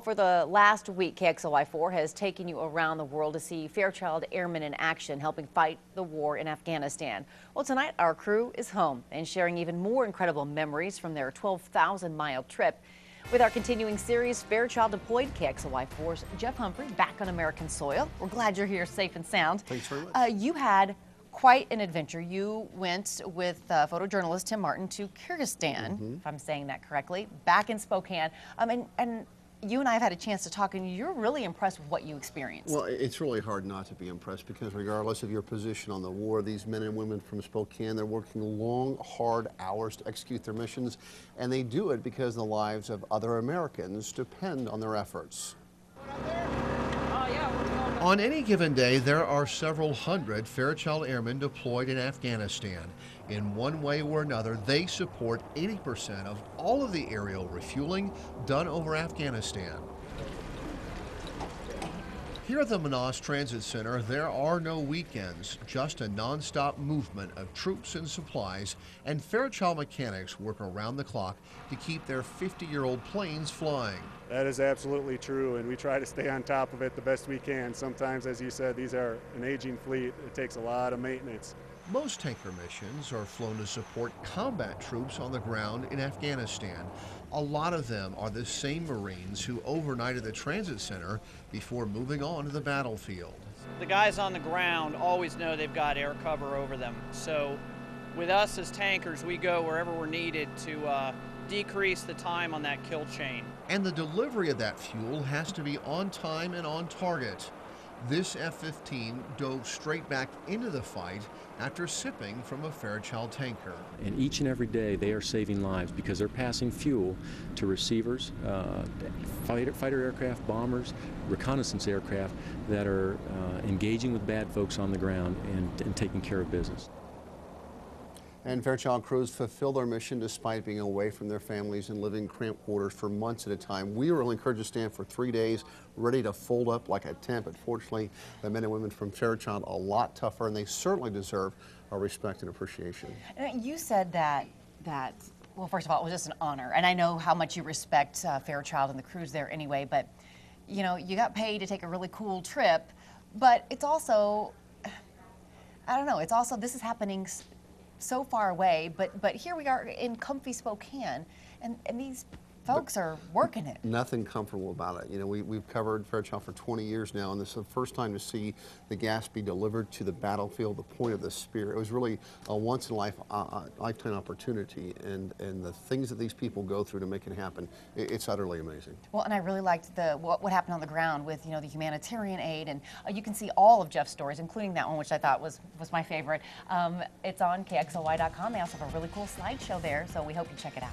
For the last week, KXLY4 has taken you around the world to see Fairchild Airmen in action, helping fight the war in Afghanistan. Well, tonight our crew is home and sharing even more incredible memories from their 12,000-mile trip. With our continuing series, Fairchild deployed, KXLY4's Jeff Humphrey back on American soil. We're glad you're here safe and sound. Thanks very much. You had quite an adventure. You went with photojournalist Tim Martin to Kyrgyzstan, if I'm saying that correctly, back in Spokane. And you and I have had a chance to talk, and you're really impressed with what you experienced. Well, it's really hard not to be impressed because regardless of your position on the war, these men and women from Spokane, they're working long, hard hours to execute their missions, and they do it because the lives of other Americans depend on their efforts. On any given day, there are several hundred Fairchild Airmen deployed in Afghanistan. In one way or another, they support 80% of all of the aerial refueling done over Afghanistan. Here at the Manas Transit Center, there are no weekends, just a nonstop movement of troops and supplies, and Fairchild mechanics work around the clock to keep their 50-year-old planes flying. That is absolutely true, and we try to stay on top of it the best we can. Sometimes, as you said, these are an aging fleet. It takes a lot of maintenance. Most tanker missions are flown to support combat troops on the ground in Afghanistan. A lot of them are the same Marines who overnight at the transit center before moving on to the battlefield. The guys on the ground always know they've got air cover over them. So with us as tankers, we go wherever we're needed to decrease the time on that kill chain. And the delivery of that fuel has to be on time and on target. This F-15 dove straight back into the fight after sipping from a Fairchild tanker. And each and every day they are saving lives because they're passing fuel to receivers, fighter aircraft, bombers, reconnaissance aircraft that are engaging with bad folks on the ground and taking care of business. And Fairchild crews fulfill their mission despite being away from their families and living in cramped quarters for months at a time. We were in Kyrgyzstan for 3 days, ready to fold up like a tent, but fortunately, the men and women from Fairchild are a lot tougher, and they certainly deserve our respect and appreciation. And you said that, well, first of all, it was just an honor, and I know how much you respect Fairchild and the crews there anyway, but, you know, you got paid to take a really cool trip, but it's also, I don't know, it's also, this is happening so far away, but here we are in comfy Spokane, and these folks are working it. Nothing comfortable about it. You know, we've covered Fairchild for 20 years now, and this is the first time to see the gas be delivered to the battlefield, the point of the spear. It was really a once-in-a-lifetime opportunity, and the things that these people go through to make it happen, it's utterly amazing. Well, and I really liked what happened on the ground with, you know, the humanitarian aid, and you can see all of Jeff's stories, including that one, which I thought was my favorite. It's on KXLY.com. They also have a really cool slideshow there, so we hope you check it out.